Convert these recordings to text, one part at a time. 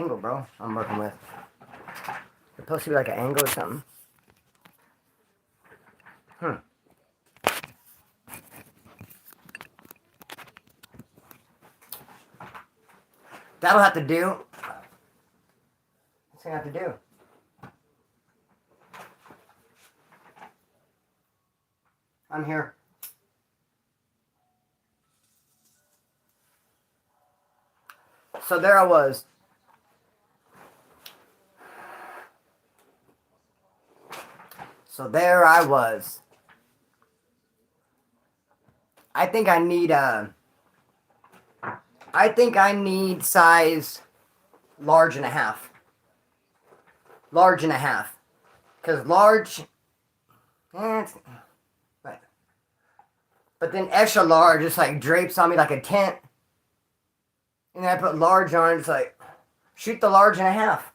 Angle, bro, I'm working with. It's supposed to be like an angle or something. That'll have to do. What's gonna have to do? I'm here. So there I was. I think I need size large and a half. Large and a half. Because large, but then extra large just like drapes on me like a tent. And then I put large on, it's like, shoot the large and a half.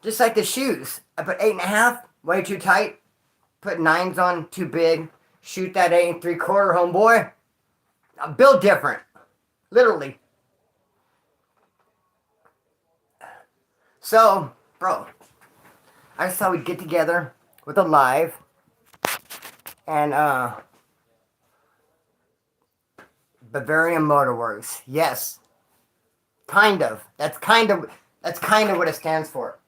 Just like the shoes. I put 8.5, way too tight. Put 9s on, too big. Shoot that 8 3/4, homeboy. I'm built different. Literally. So, bro, I just thought we'd get together with a live and Bavarian Motor Works. Yes. Kind of. That's kind of what it stands for.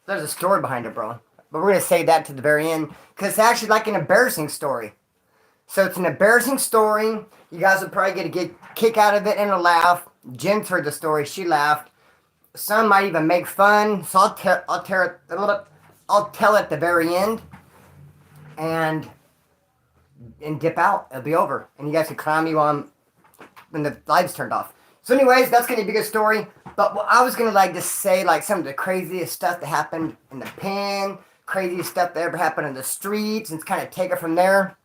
There's a story behind it, bro. But we're going to say that to the very end. Because it's actually like an embarrassing story. So it's an embarrassing story. You guys will probably get a good kick out of it and a laugh. Jen's heard the story. She laughed. Some might even make fun. So I'll tell it at the very end. And dip out. It'll be over. And you guys can clown me when the lights turned off. So anyways, that's going to be a good story. But what I was going to like to say like some of the craziest stuff that happened in the pen. Craziest stuff that ever happened in the streets. And kind of take it from there.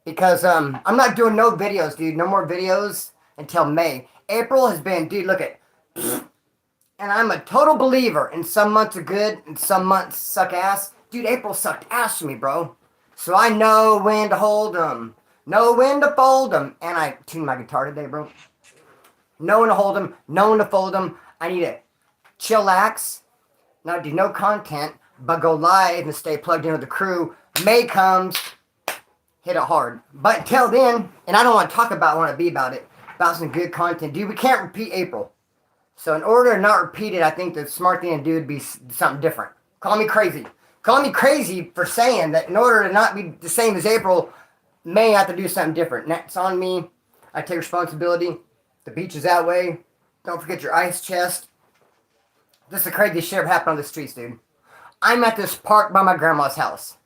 Because I'm not doing no videos, dude. No more videos until May. April has been, dude, look at. And I'm a total believer. In some months are good. And some months suck ass. Dude, April sucked ass to me, bro. So I know when to hold them. Know when to fold them. And I tuned my guitar today, bro. Know when to hold them. Know when to fold them. I need to chillax. Not do no content. But go live and stay plugged in with the crew. May comes. Hit it hard. But until then, and I don't want to talk about it, I want to be about it. About some good content. Dude, we can't repeat April. So in order to not repeat it, I think the smart thing to do would be something different. Call me crazy. Call me crazy for saying that in order to not be the same as April, May have to do something different. That's on me. I take responsibility. The beach is that way. Don't forget your ice chest. This is the craziest shit ever happened on the streets, dude. I'm at this park by my grandma's house.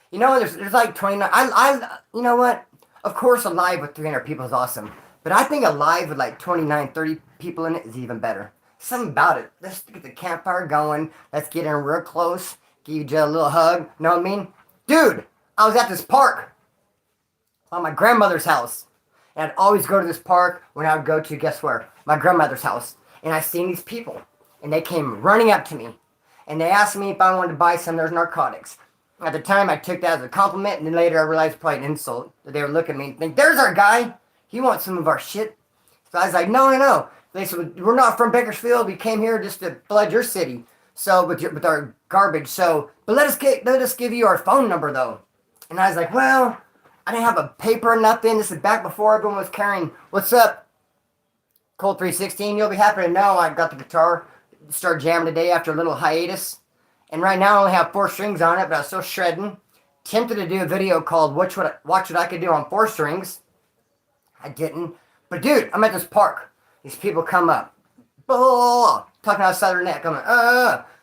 You know, there's like 29. You know what? Of course, a live with 300 people is awesome. But I think a live with like 29, 30 people in it is even better. Something about it. Let's get the campfire going. Let's get in real close. Give each other a little hug. Know what I mean? Dude, I was at this park on my grandmother's house. And I'd always go to this park when I would go to, guess where? My grandmother's house. And I seen these people. And they came running up to me. And they asked me if I wanted to buy some of their narcotics. At the time, I took that as a compliment, and then later I realized it's probably an insult. That they were looking at me and think, there's our guy. He wants some of our shit. So I was like, no. They said, we're not from Bakersfield. We came here just to flood your city. So with our garbage. So, but let us give you our phone number though. And I was like, well, I didn't have a paper or nothing. This is back before everyone was carrying. What's up, Cold 316? You'll be happy to know I got the guitar. Started jamming today after a little hiatus. And right now I only have 4 strings on it, but I was still shredding. Tempted to do a video called Watch What I Could Do on 4 Strings. I didn't. But dude, I'm at this park. These people come up. Talking outside their neck. I'm like,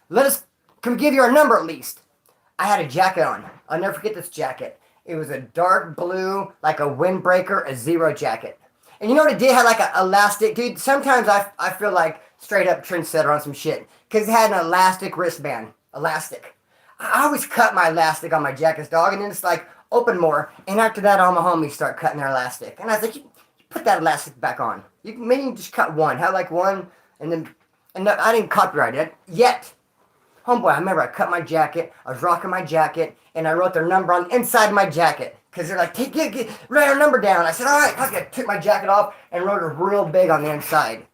let us come give you our number at least. I had a jacket on. I'll never forget this jacket. It was a dark blue, like a windbreaker, a zero jacket. And you know what it did? It had like an elastic. Dude, sometimes I feel like straight up trendsetter on some shit. Because it had an elastic wristband. Elastic. I always cut my elastic on my jackets, dog, and then it's like open more. And after that, all my homies start cutting their elastic. And I was like, you put that elastic back on. Maybe just cut one. Have like one, and no, I didn't copyright it yet. Homeboy, I remember I cut my jacket. I was rocking my jacket, and I wrote their number on the inside of my jacket. Because they're like, write our number down. I said, all right. I took my jacket off and wrote it real big on the inside.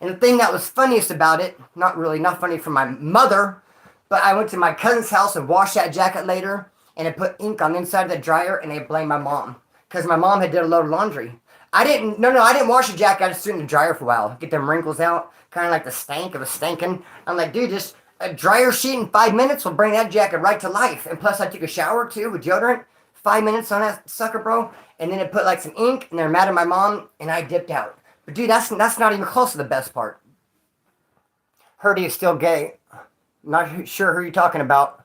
And the thing that was funniest about it, not funny for my mother, but I went to my cousin's house and washed that jacket later, and it put ink on the inside of the dryer, and they blamed my mom because my mom had did a load of laundry. I didn't wash the jacket. I just threw it in the dryer for a while, get them wrinkles out, kind of like the stank. It was stinking. I'm like, dude, just a dryer sheet in 5 minutes will bring that jacket right to life. And plus, I took a shower too with deodorant. 5 minutes on that sucker, bro. And then it put like some ink, and they're mad at my mom, and I dipped out. But dude, that's not even close to the best part. Heard he is still gay. Not sure who you're talking about.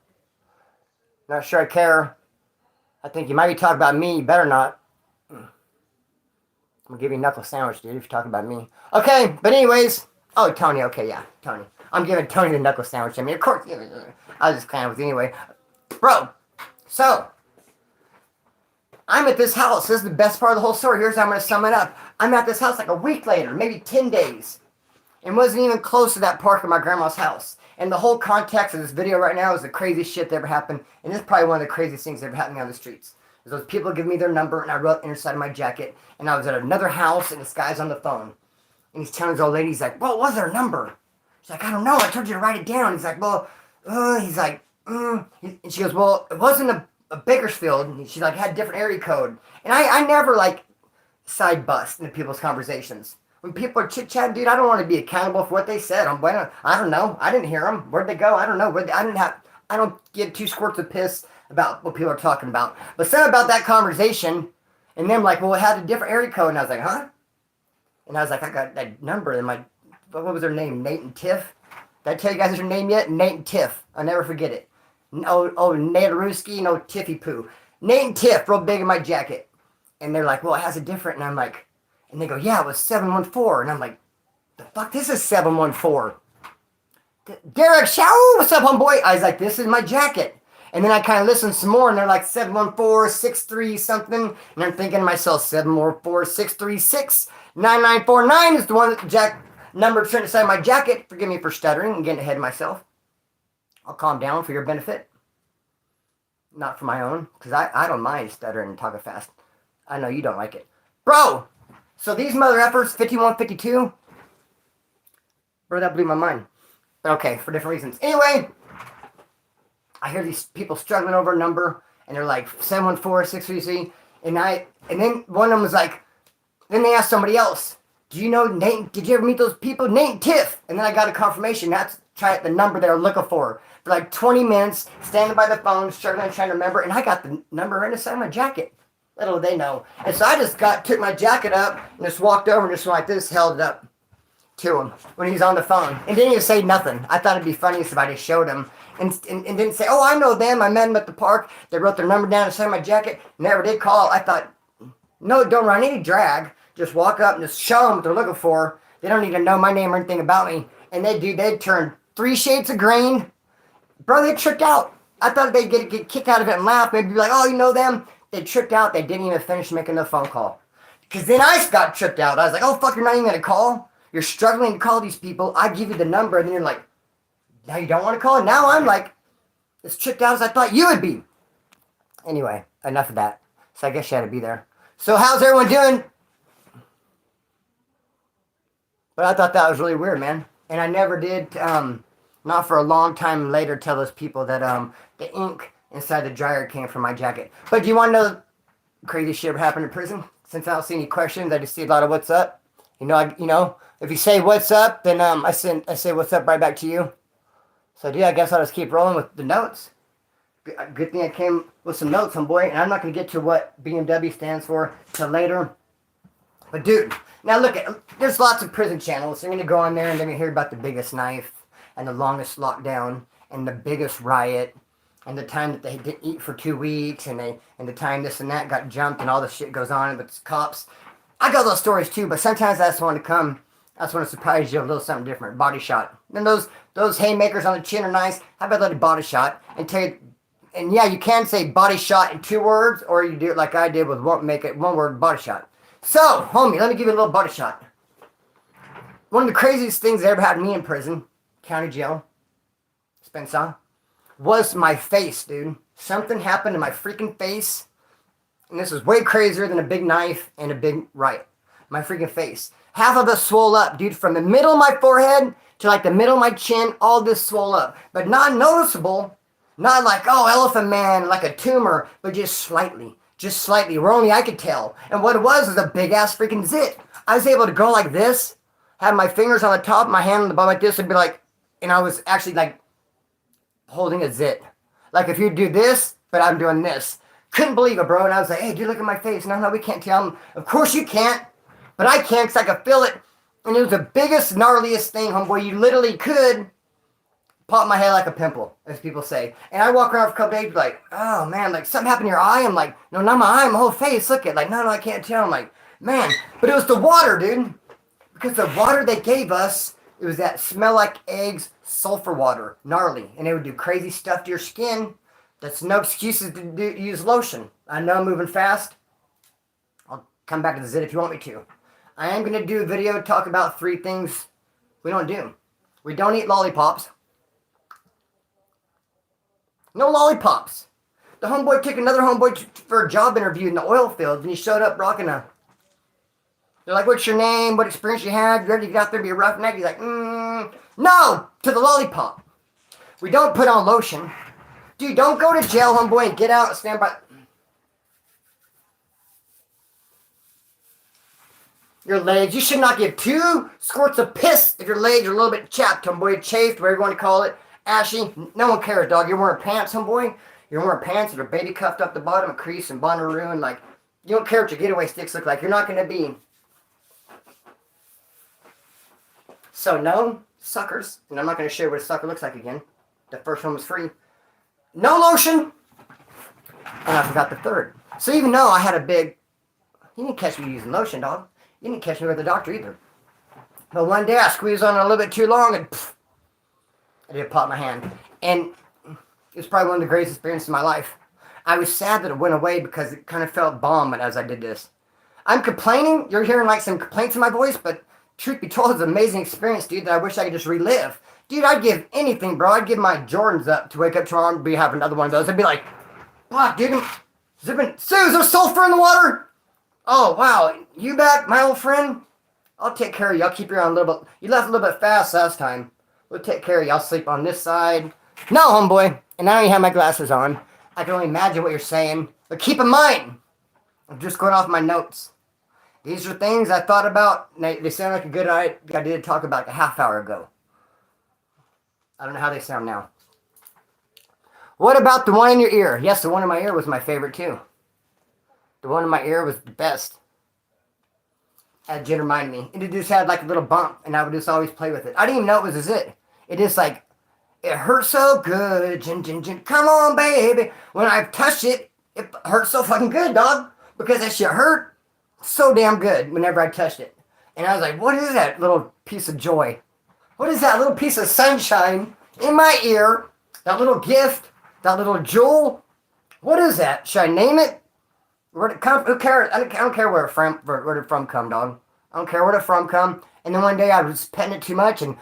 Not sure I care. I think you might be talking about me. You better not. I'm gonna give you a knuckle sandwich, dude, if you're talking about me. Okay, but anyways. Oh, Tony. Okay, yeah, Tony. I'm giving Tony the knuckle sandwich. I mean, of course. I was just kind of with you anyway. Bro, so I'm at this house. This is the best part of the whole story. Here's how I'm going to sum it up. I'm at this house like a week later, maybe 10 days. And wasn't even close to that park at my grandma's house. And the whole context of this video right now is the craziest shit that ever happened. And this is probably one of the craziest things that ever happened on the streets. Those people give me their number, and I wrote inside of my jacket. And I was at another house, and this guy's on the phone. And he's telling his old lady, he's like, well, what was her number? She's like, I don't know. I told you to write it down. He's like, well, he's like, And she goes, well, it wasn't a Bakersfield. And she's like, had a different area code. And I never, like, side bust into people's conversations. When people are chit-chatting, dude, I don't want to be accountable for what they said. I don't know. I didn't hear them. Where'd they go? I don't know. I don't give 2 squirts of piss about what people are talking about. But something about that conversation, and then like, well, it had a different area code. And I was like, huh? And I was like, I got that number in my, what was their name? Nate and Tiff? Did I tell you guys their name yet? Nate and Tiff. I'll never forget it. Nate Ruski, no Tiffy Poo. Nate and Tiff, real big in my jacket. And they're like, well, it has a different, and I'm like, and they go, yeah, it was 714. And I'm like, the fuck, this is 714. Derek Shaw, what's up, homeboy? I was like, this is my jacket. And then I kind of listened some more, and they're like 71463 something. And I'm thinking to myself, 71463699949 is the one number turned inside my jacket. Forgive me for stuttering and getting ahead of myself. I'll calm down for your benefit. Not for my own, because I don't mind stuttering and talking fast. I know you don't like it. Bro! So these mother effers, 5152, bro, that blew my mind. Okay, for different reasons. Anyway, I hear these people struggling over a number, and they're like 71463, and then one of them was like, then they asked somebody else, do you know Nate? Did you ever meet those people? Nate and Tiff. And then I got a confirmation. That's the number they were looking for like 20 minutes, standing by the phone, struggling, trying to remember, and I got the number right inside my jacket. Little did they know. And so I just took my jacket up and just walked over and just like this, held it up to him when he's on the phone. And didn't even say nothing. I thought it'd be funniest if I just showed him and didn't say, oh, I know them. I met them at the park. They wrote their number down inside my jacket. Never did call. I thought, no, don't run any drag. Just walk up and just show them what they're looking for. They don't need to know my name or anything about me. And they'd turn 3 shades of green. Bro, they tripped out. I thought they'd get kicked out of it and laugh. Maybe be like, oh, you know them? They tripped out. They didn't even finish making the phone call. Because then I got tripped out. I was like, oh, fuck, you're not even going to call? You're struggling to call these people. I give you the number. And then you're like, now you don't want to call? And now I'm like, as tripped out as I thought you would be. Anyway, enough of that. So I guess you had to be there. So how's everyone doing? But I thought that was really weird, man. And I never did, not for a long time later, tell those people that the ink inside the dryer came from my jacket. But do you want to know the crazy shit that happened in prison? Since I don't see any questions, I just see a lot of what's up. If you say what's up, then I say what's up right back to you. So yeah, I guess I'll just keep rolling with the notes. Good thing I came with some notes, homeboy. And I'm not going to get to what BMW stands for till later. But dude, now look, there's lots of prison channels. They're going to go on there and they're going to hear about the biggest knife and the longest lockdown and the biggest riot and the time that they didn't eat for 2 weeks and the time this and that got jumped and all the shit goes on with the cops. I got those stories too, but sometimes I just want to come. I just want to surprise you with a little something different. Body shot. And those haymakers on the chin are nice. How about a little body shot and tell you? And yeah, you can say body shot in 2 words, or you do it like I did with make it 1 word, body shot. So, homie, let me give you a little body shot. One of the craziest things that ever happened to me in prison, county jail, Spencer, was my face, dude. Something happened to my freaking face, and this was way crazier than a big knife and a big riot. My freaking face. Half of it swole up, dude, from the middle of my forehead to like the middle of my chin, all this swole up. But not noticeable, not like, oh, elephant man, like a tumor, but just slightly, where only I could tell. And what it was a big ass freaking zit. I was able to go like this, have my fingers on the top, my hand on the bottom like this, and be like, and I was actually like holding a zit. Like if you do this, but I'm doing this. Couldn't believe it, bro. And I was like, hey, dude, look at my face. No, we can't tell him. Of course you can't. But I can because I could feel it. And it was the biggest, gnarliest thing, homeboy. You literally could pop my head like a pimple, as people say. And I walk around for a couple days like, oh, man, like something happened to your eye? I'm like, no, not my eye, my whole face. Look at it. Like, no, I can't tell. I'm like, man. But it was the water, dude. Because the water they gave us, it was that smell like eggs, sulfur water. Gnarly. And it would do crazy stuff to your skin. That's no excuses to use lotion. I know I'm moving fast. I'll come back to the zit if you want me to. I am going to do a video talk about 3 things we don't do. We don't eat lollipops. No lollipops. The homeboy took another homeboy for a job interview in the oil fields, and he showed up rocking a... They're like, what's your name? What experience you had? You ready to get out there and be a roughneck? He's like, no, to the lollipop. We don't put on lotion. Dude, don't go to jail, homeboy, and get out and stand by... Your legs. You should not give 2 squirts of piss if your legs are a little bit chapped, homeboy, chafed, whatever you want to call it, ashy. No one cares, dog. You're wearing pants, homeboy. You're wearing pants that are baby cuffed up the bottom, a crease and Bonnaroo, and like, you don't care what your getaway sticks look like. You're not going to be. So, no, suckers, and I'm not going to show you what a sucker looks like again. The first one was free. No lotion. And I forgot the third. So even though I had a big... You didn't catch me using lotion, dog. You didn't catch me with the doctor either. But one day I squeezed on it a little bit too long and I did pop my hand. And it was probably one of the greatest experiences of my life. I was sad that it went away because it kind of felt bomb as I did this. I'm complaining. You're hearing like some complaints in my voice, but truth be told, it's an amazing experience, dude, that I wish I could just relive. Dude, I'd give anything, bro. I'd give my Jordans up to wake up tomorrow and be having another one of those. I'd be like, fuck, dude. Sue, is there sulfur in the water? Oh, wow. You back, my old friend? I'll take care of you. I'll keep you around a little bit. You left a little bit fast last time. We'll take care of you. I'll sleep on this side. No, homeboy. And I don't even have my glasses on. I can only imagine what you're saying. But keep in mind, I'm just going off my notes. These are things I thought about. They sound like a good idea to talk about a half hour ago. I don't know how they sound now. What about the one in your ear? Yes, the one in my ear was my favorite too. The one in my ear was the best. That just reminded me. And it just had like a little bump, and I would just always play with it. I didn't even know it was a zit. It just like, it hurt so good. Come on, baby. When I touched it, it hurt so fucking good, dog. Because that shit hurt so damn good whenever I touched it. And I was like, what is that little piece of joy? What is that little piece of sunshine in my ear? That little gift? That little jewel? What is that? Should I name it? Where did it come? Who cares? I don't care where it from come, dog. I don't care where it from come. And then one day I was petting it too much and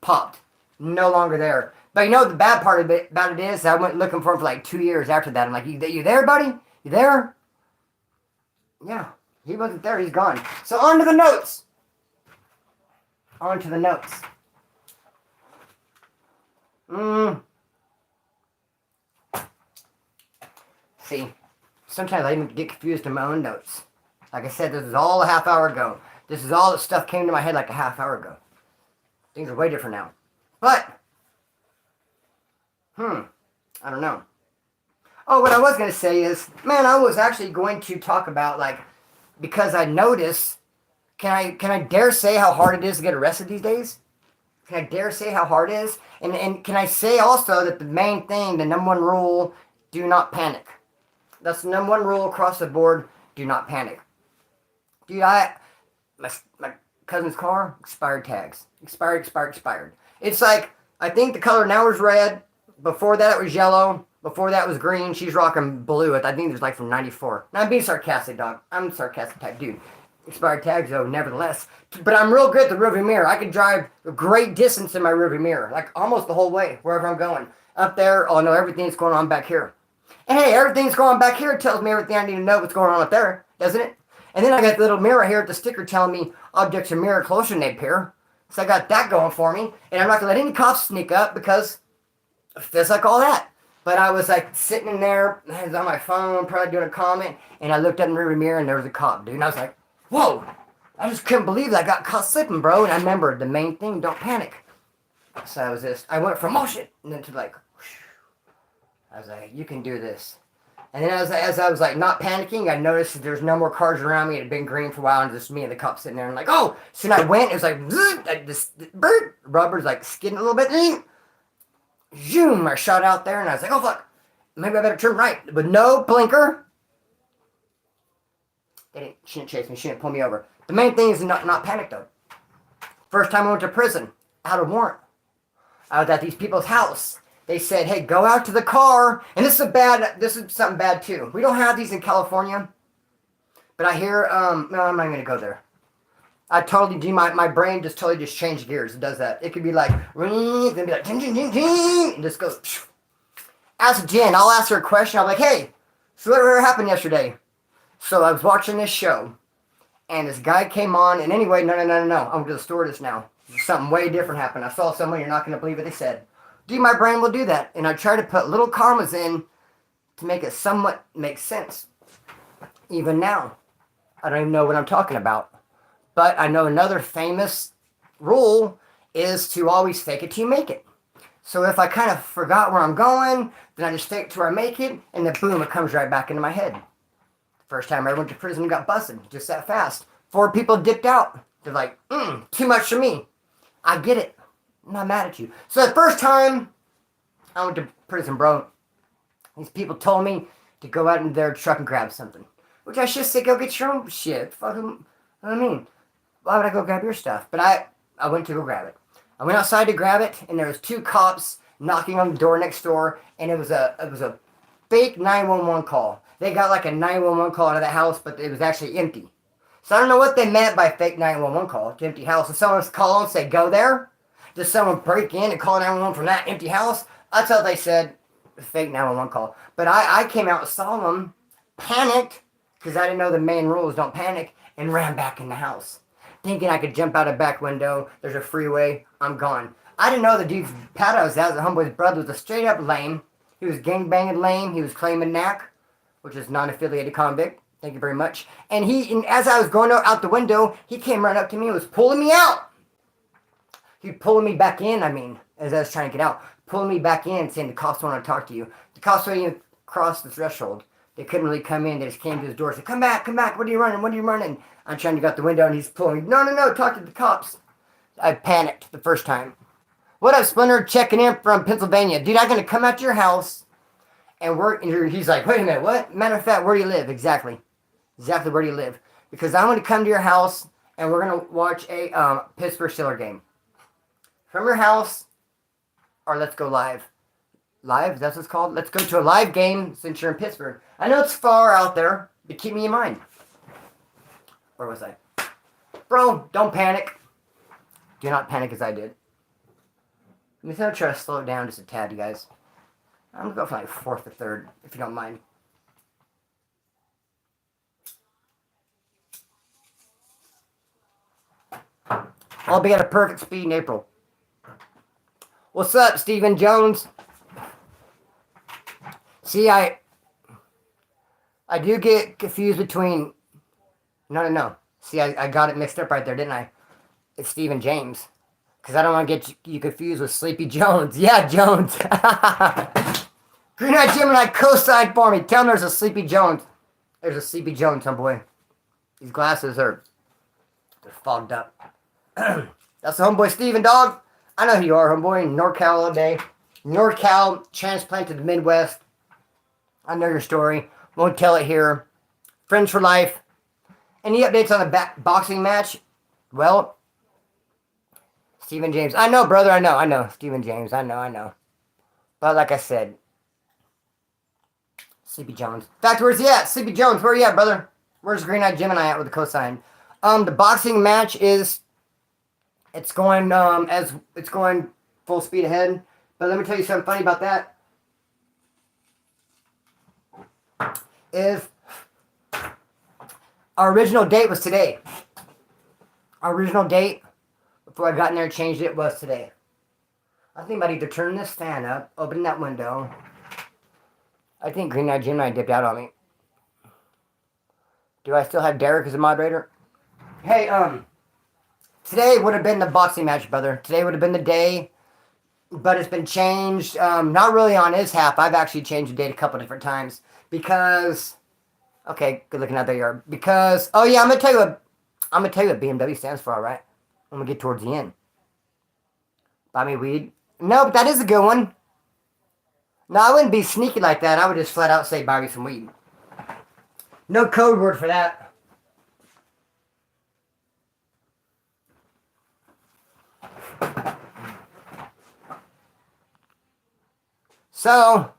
popped. No longer there. But you know the bad part about it is I went looking for him for like 2 years after that. I'm like, you there, buddy? You there? Yeah. He wasn't there. He's gone. So on to the notes. On to the notes. See. Sometimes I even get confused in my own notes. Like I said, this is all a half hour ago. This is all the stuff came to my head like a half hour ago. Things are way different now. But, I don't know. Oh, what I was going to say is, man, I was actually going to talk about, like, because I noticed, can I dare say how hard it is to get arrested these days? Can I dare say how hard it is? And can I say also that the main thing, the number one rule, do not panic. That's the number one rule across the board. Do not panic. Dude, my cousin's car, expired tags. Expired. It's like, I think the color now is red. Before that it was yellow. Before that was green. She's rocking blue. I think it was like from 94. Now I'm being sarcastic, dog. I'm a sarcastic type dude. Expired tags, though, nevertheless. But I'm real good at the rearview mirror. I can drive a great distance in my rearview mirror. Like almost the whole way, wherever I'm going. Up there, oh no, everything's going on back here. And hey, everything's going on back here tells me everything I need to know what's going on up there, doesn't it? And then I got the little mirror here at the sticker telling me objects are mirror closer than they appear. So I got that going for me. And I'm not going to let any cops sneak up because it's like all that. But I was like sitting in there, I was on my phone, probably doing a comment, and I looked up in the rearview mirror and there was a cop, dude. And I was like, whoa, I just couldn't believe that I got caught slipping, bro. And I remembered the main thing, don't panic. So I went from motion and then to like, whoosh. I was like, you can do this. And then as I was like not panicking, I noticed that there's no more cars around me. It had been green for a while, and just me and the cop sitting there. And like, oh, so then I went. It was like, this bird rubber's like skidding a little bit. Zoom! I shot out there, and I was like, oh fuck, maybe I better turn right. With no blinker. She didn't chase me. She didn't pull me over. The main thing is not panic though. First time I went to prison, out of warrant. I was at these people's house. They said, hey, go out to the car. And this is something bad too. We don't have these in California. But I hear, no, I'm not going to go there. I totally do, my brain just totally changed gears. It does that. It could be like, then be like, ding, ding, ding, ding, and just goes, phew. Ask Jen, I'll ask her a question. I'm like, hey, so whatever happened yesterday? So I was watching this show, and this guy came on, and anyway, no, I'm going to the store just now. Something way different happened. I saw someone, you're not going to believe what they said. Dude, my brain will do that. And I try to put little karmas in to make it somewhat make sense. Even now, I don't even know what I'm talking about. But I know another famous rule is to always fake it till you make it. So if I kind of forgot where I'm going, then I just fake it to where I make it, and then boom, it comes right back into my head. First time I went to prison and got busted, just that fast. 4 people dipped out. They're like, too much for me. I get it. I'm not mad at you. So the first time I went to prison, bro, these people told me to go out in their truck and grab something. Which I should say, go get your own shit. Fucking, I mean, why would I go grab your stuff? But I went to go grab it. I went outside to grab it, and there was 2 cops knocking on the door next door, and it was a fake 911 call. They got like a 911 call out of the house, but it was actually empty. So I don't know what they meant by fake 911 call. It's empty house. If someone's calling and say, go there, does someone break in and call 911 from that empty house? That's how they said fake 911 call. But I came out and saw them, panicked, because I didn't know the main rules, don't panic, and ran back in the house. Thinking I could jump out a back window, there's a freeway, I'm gone. I didn't know the dude's pad I was at, the homeboy's brother, was a straight up lame. He was gangbanging lame, he was claiming knack, which is non-affiliated convict. Thank you very much. And as I was going out the window, he came right up to me and was pulling me out. He pulling me back in, as I was trying to get out. Pulling me back in, saying the cops want to talk to you. The cops wouldn't even cross the threshold. They couldn't really come in. They just came to his door and said, come back. What are you running? I'm trying to get out the window, and he's pulling me. No, talk to the cops. I panicked the first time. What up, Splinter? Checking in from Pennsylvania. Dude, I'm going to come out to your house, and he's like, wait a minute, what? Matter of fact, where do you live? Exactly where do you live? Because I'm going to come to your house, and we're going to watch a Pittsburgh Steelers game. From your house, or let's go live. Live, that's what it's called? Let's go to a live game since you're in Pittsburgh. I know it's far out there, but keep me in mind. Where was I? Bro, don't panic. Do not panic as I did. I'm going to try to slow it down just a tad, you guys. I'm going to go for like 4th or 3rd, if you don't mind. I'll be at a perfect speed in April. What's up, Stephen Jones? See, I do get confused between... No. See, I got it mixed up right there, didn't I? It's Stephen James. Because I don't want to get you confused with Sleepy Jones. Yeah, Jones. Green Eye Gemini co-signed for me. Tell him there's a Sleepy Jones. There's a Sleepy Jones, homeboy. These glasses they're fogged up. That's the homeboy Steven, dog. I know who you are, homeboy. NorCal all day. NorCal, transplant to the Midwest. I know your story. Won't tell it here. Friends for life. Any updates on the boxing match? Well, Stephen James. I know, brother. I know. Stephen James. I know. But like I said, Sleepy Jones. In fact, where's he at? Sleepy Jones, where are you at, brother? Where's Green Eye Gemini at with the cosign? The boxing match is... It's going full speed ahead. But let me tell you something funny about that. If Our original date was today. Our original date, before I got in there and changed it, was today. I think about either turning this fan up, opening that window. I think Green Eyed Jim and I dipped out on me. Do I still have Derek as a moderator? Hey, today would have been the boxing match, brother. Today would have been the day, but it's been changed. Not really on his half. I've actually changed the date a couple different times because. Okay, good looking out there you are. Because oh yeah, I'm gonna tell you what BMW stands for. All right, when we get towards the end. Buy me weed. No, but that is a good one. No, I wouldn't be sneaky like that. I would just flat out say buy me some weed. No code word for that. So,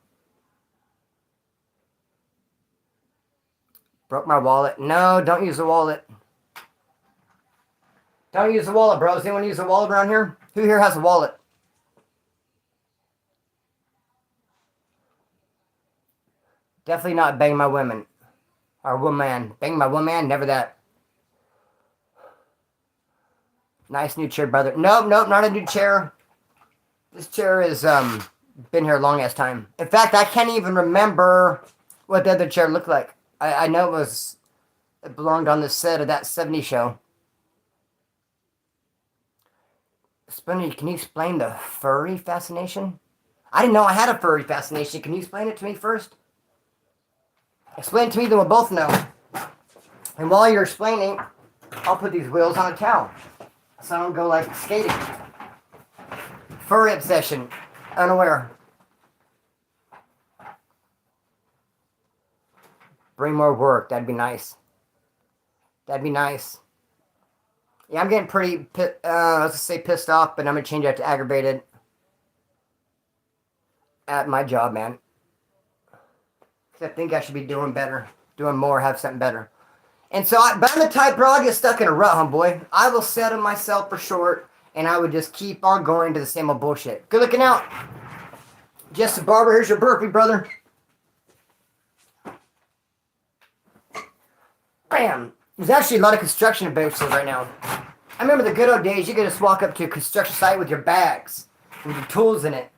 broke my wallet. No, don't use the wallet. Don't use the wallet, bros. Anyone use a wallet around here? Who here has a wallet? Definitely not bang my women. Or woman. Bang my woman, never that. Nice new chair, brother. Nope, not a new chair. This chair is, been here a long ass time. In fact, I can't even remember what the other chair looked like. I know it belonged on the set of that 70s show. Spunny, can you explain the furry fascination? I didn't know I had a furry fascination. Can you explain it to me first? Explain it to me, then we'll both know. And while you're explaining, I'll put these wheels on a towel so I don't go like skating. Furry obsession. Unaware. Bring more work. That'd be nice. That'd be nice. Yeah, I'm getting pretty, let's say pissed off, but I'm going to change that to aggravated at my job, man. I think I should be doing better, doing more, have something better. And so, but I'm the type, bro, I get stuck in a rut, homeboy. I will settle myself for short, and I would just keep on going to the same old bullshit. Good looking out. Jesse Barber, here's your burpee, brother. Bam. There's actually a lot of construction in Bakersfield right now. I remember the good old days, you could just walk up to a construction site with your bags, with your tools in it.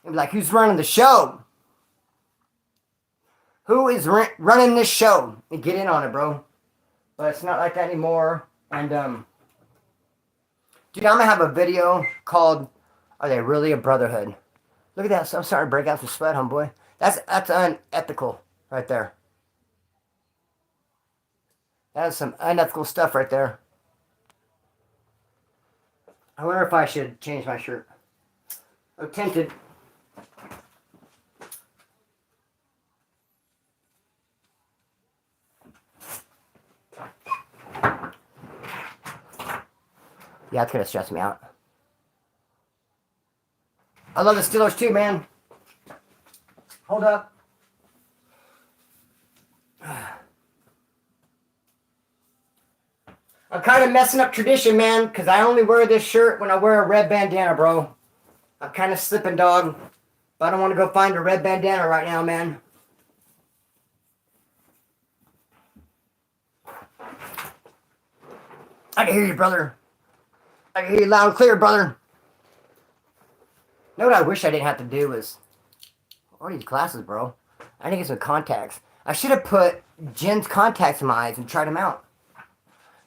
And be like, who's running the show? Who is running this show? And get in on it, bro. But it's not like that anymore. And, dude, I'm going to have a video called, Are They Really a Brotherhood? Look at that. So I'm starting to break out some sweat, homeboy. That's unethical right there. That is some unethical stuff right there. I wonder if I should change my shirt. I'm tempted. Yeah, it's going to stress me out. I love the Steelers too, man. Hold up. I'm kind of messing up tradition, man, because I only wear this shirt when I wear a red bandana, bro. I'm kind of slipping, dog. But I don't want to go find a red bandana right now, man. I can hear you, brother. I can hear you loud and clear, brother. You know what I wish I didn't have to do was... What are these glasses, bro? I need to get some contacts. I should have put Jen's contacts in my eyes and tried them out.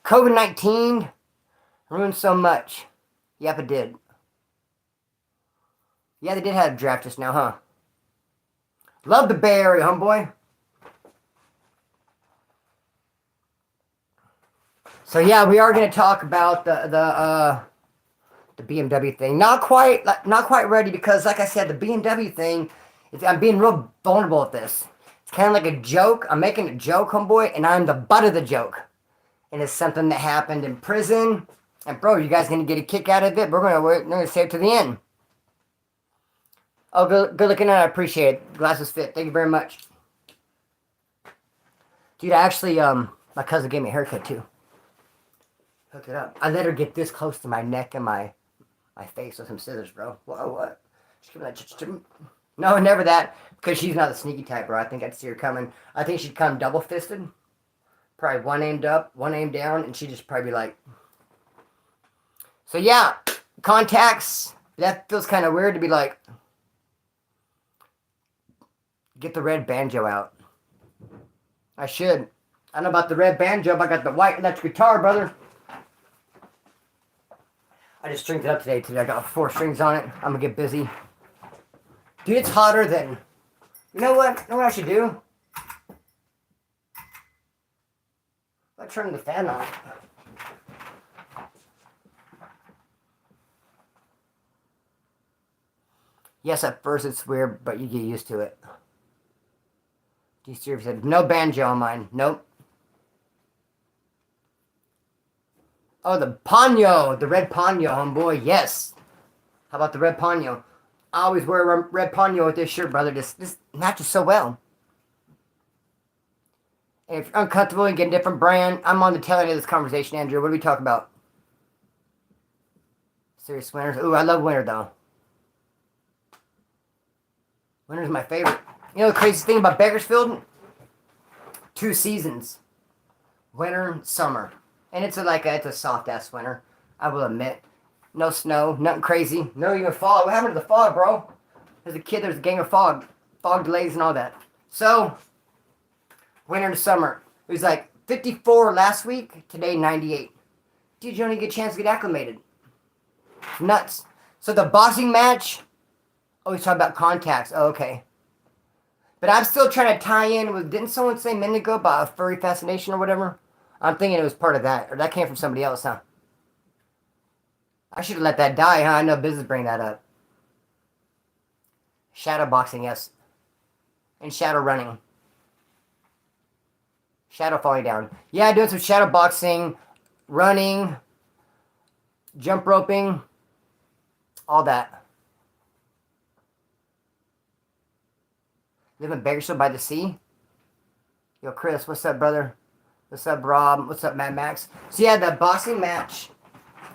COVID-19 ruined so much. Yep, it did. Yeah, they did have a draft just now, huh? Love the Bay Area, homeboy. So yeah, we are going to talk about the BMW thing. Not quite ready because, like I said, the BMW thing. I'm being real vulnerable at this. It's kind of like a joke. I'm making a joke, homeboy, and I'm the butt of the joke. And it's something that happened in prison. And bro, you guys going to get a kick out of it. We're going to stay to the end. Oh, good looking at it. I appreciate it. Glasses fit. Thank you very much. Dude, actually, my cousin gave me a haircut too. Hook it up. I let her get this close to my neck and my face with some scissors, bro. Whoa, what? No, never that. Because she's not the sneaky type, bro. I think I'd see her coming. I think she'd come double-fisted. Probably one aimed up, one aimed down, and she'd just probably be like. So yeah, contacts. That feels kind of weird to be like. Get the red banjo out. I should. I don't know about the red banjo, but I got the white electric guitar, brother. I just stringed it up today. I got 4 strings on it. I'm gonna get busy. Dude, it's hotter than... You know what? You know what I should do? I'll turn the fan on. Yes, at first it's weird, but you get used to it. D-Steve said, no banjo on mine. Nope. Oh, the Ponyo. The red Ponyo, homeboy. Yes. How about the red Ponyo? I always wear a red Ponyo with this shirt, brother. This matches so well. And if you're uncomfortable and get a different brand, I'm on the tail end of this conversation, Andrew. What do we talk about? Serious winters. Ooh, I love winter, though. Winter's my favorite. You know the craziest thing about Bakersfield? 2 seasons. Winter, summer. And it's a soft-ass winter. I will admit. No snow, nothing crazy. No even fog. What happened to the fog, bro? As a kid, there's a gang of fog. Fog delays and all that. So, winter to summer. It was like 54 last week. Today, 98. Dude, you don't even get a chance to get acclimated. Nuts. So the boxing match... Oh, he's talking about contacts. Oh, okay. But I'm still trying to tie in with... Didn't someone say a minute ago about a furry fascination or whatever? I'm thinking it was part of that. Or that came from somebody else, huh? I should have let that die, huh? I know business bring that up. Shadow boxing, yes. And shadow running. Shadow falling down. Yeah, doing some shadow boxing, running, jump roping, all that. Live in Bakersfield by the sea. Yo, Chris, what's up, brother? What's up, Rob? What's up, Mad Max? So yeah, the boxing match.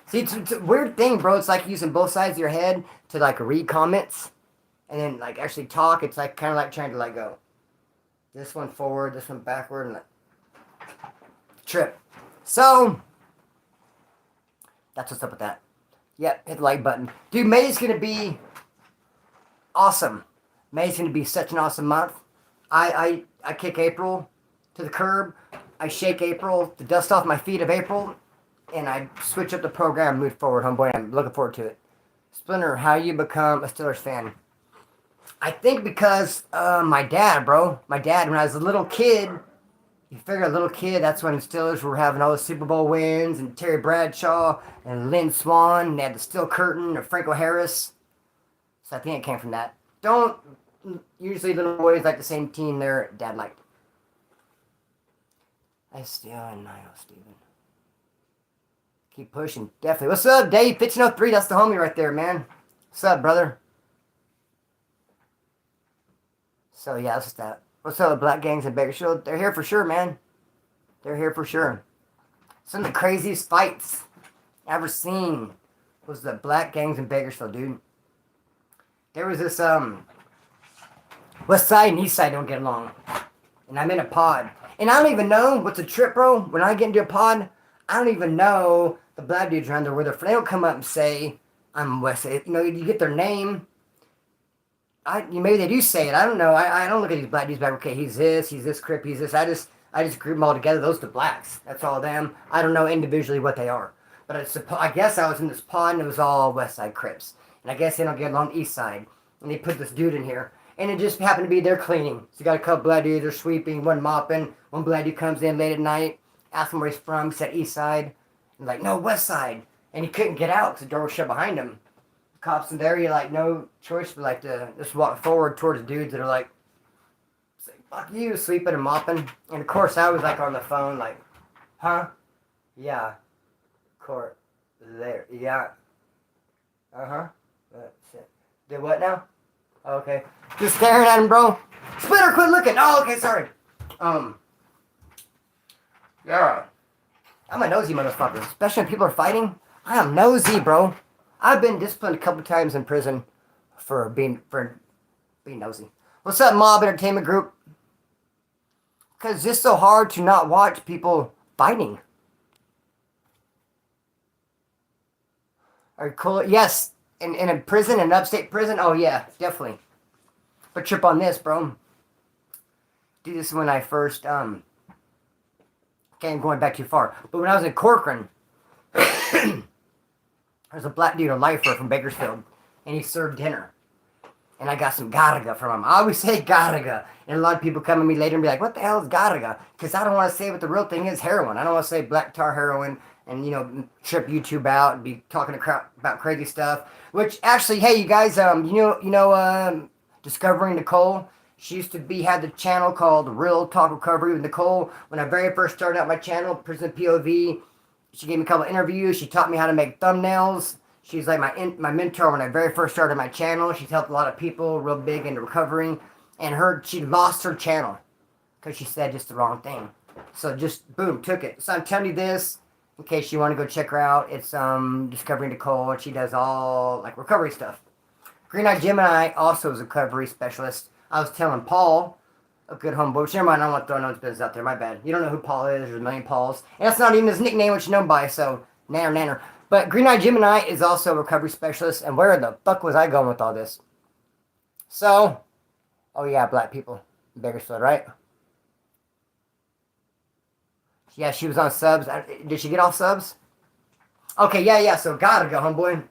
See, it's a weird thing, bro. It's like using both sides of your head to like read comments and then like actually talk. It's like kind of like trying to like go this one forward, this one backward, and like trip. So that's what's up with that. Yep, hit the like button. Dude, May's gonna be awesome. May's gonna be such an awesome month. I kick April to the curb. I shake April, the dust off my feet of April, and I switch up the program, move forward, homeboy. I'm looking forward to it. Splinter, how you become a Steelers fan? I think because my dad, bro. My dad, when I was a little kid, you figure a little kid, that's when the Steelers were having all the Super Bowl wins, and Terry Bradshaw, and Lynn Swann, and they had the Steel Curtain, or Franco Harris. So I think it came from that. Don't usually little boys like the same team their dad liked. I still and Niall, Steven. Keep pushing. Definitely. What's up, Dave? 1503. That's the homie right there, man. What's up, brother? So, yeah, that's that. What's up, Black Gangs in Bakersfield? They're here for sure, man. They're here for sure. Some of the craziest fights I ever seen was the Black Gangs in Bakersfield, dude. There was this, West Side and East Side don't get along. And I'm in a pod. And I don't even know what's a trip, bro. When I get into a pod, I don't even know the black dudes around there where they're from. They don't come up and say, I'm West Side. You know, you get their name. Maybe they do say it. I don't know. I don't look at these black dudes like, okay, he's this Crip, he's this. I just group them all together. Those are the blacks. That's all them. I don't know individually what they are. But I guess I was in this pod and it was all West Side Crips. And I guess they don't get along East Side. And they put this dude in here. And it just happened to be they're cleaning. So you got a couple black dudes, they're sweeping, one mopping. One black dude comes in late at night, asks him where he's from. He said East Side. And like, no, West Side. And he couldn't get out because the door was shut behind him. The cops in there, you're like, no choice but like to just walk forward towards the dudes that are like, say, fuck you, sweeping and mopping. And of course, I was like on the phone, like, huh? Yeah. Court. There. Yeah. Uh-huh. Shit. Did what now? Okay. Just staring at him, bro. Splitter, quit looking. Oh, okay, sorry. Yeah. I'm a nosy motherfucker. Especially when people are fighting. I am nosy, bro. I've been disciplined a couple times in prison for being nosy. What's up, Mob Entertainment Group? Because it's just so hard to not watch people fighting. Are you cool? Yes, in a prison, an upstate prison. Oh yeah, definitely. But trip on this, bro. Dude, this is when I first okay, I'm going back too far. But when I was in Corcoran, there's a black dude, a lifer from Bakersfield, and he served dinner. And I got some garaga from him. I always say garaga. And a lot of people come to me later and be like, what the hell is garaga? Because I don't want to say what the real thing is, heroin. I don't want to say black tar heroin and, trip YouTube out and be talking about crazy stuff. Which, actually, hey, you guys, Discovering Nicole, she used to had the channel called Real Talk Recovery with Nicole. When I very first started out my channel, Prison POV, she gave me a couple interviews. She taught me how to make thumbnails. She's like my mentor when I very first started my channel. She's helped a lot of people real big into recovering. And she lost her channel because she said just the wrong thing. So just, boom, took it. So I'm telling you this in case you want to go check her out. It's Discovering Nicole, and she does all like recovery stuff. Green Eye Gemini also is a recovery specialist. I was telling Paul, a good homeboy, which never mind, I don't want to throw no one's business out there, my bad. You don't know who Paul is, there's a million Pauls. And that's not even his nickname, which you know by, so nanner. But Green Eye Gemini is also a recovery specialist, and where the fuck was I going with all this? So, oh yeah, black people, Bakersfield, right? Yeah, she was on subs. Did she get off subs? Okay, yeah, so gotta go, homeboy.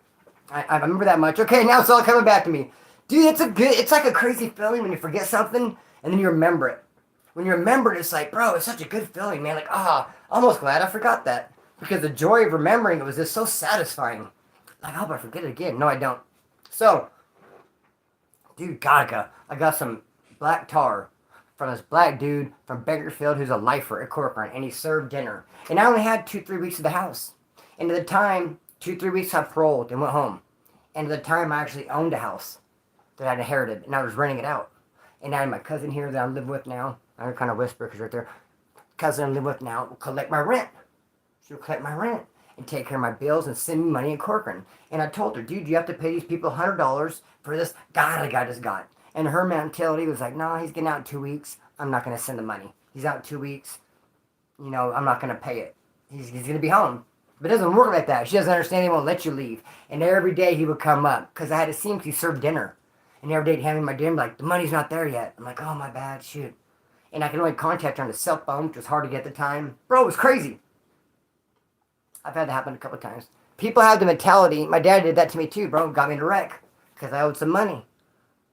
I remember that much. Okay, now it's all coming back to me. Dude, it's like a crazy feeling when you forget something, and then you remember it. When you remember it, it's like, bro, it's such a good feeling, man. Like, almost glad I forgot that. Because the joy of remembering it was just so satisfying. Like, I hope I forget it again. No, I don't. So, dude, I got some black tar from this black dude from Bakersfield who's a lifer at Corcoran, and he served dinner. And I only had 2-3 weeks of the house. And at the time, 2-3 weeks I paroled and went home. And at the time, I actually owned a house that I'd inherited, and I was renting it out. And I had my cousin here that I live with now. I'm kind of whisper because right there. Cousin I live with now will collect my rent. She'll collect my rent and take care of my bills and send me money in Corcoran. And I told her, dude, you have to pay these people $100 for this guy I just got. And her mentality was like, no, he's getting out in 2 weeks. I'm not going to send the money. He's out in 2 weeks. I'm not going to pay it. He's going to be home. But it doesn't work like that. She doesn't understand he won't let you leave. And every day he would come up because I had to see him because he served dinner. And every day he'd hand me my dinner, like, the money's not there yet. I'm like, oh, my bad, shoot. And I could only contact her on the cell phone, which was hard to get at the time. Bro, it was crazy. I've had that happen a couple of times. People have the mentality. My dad did that to me too, bro. Got me in a wreck because I owed some money.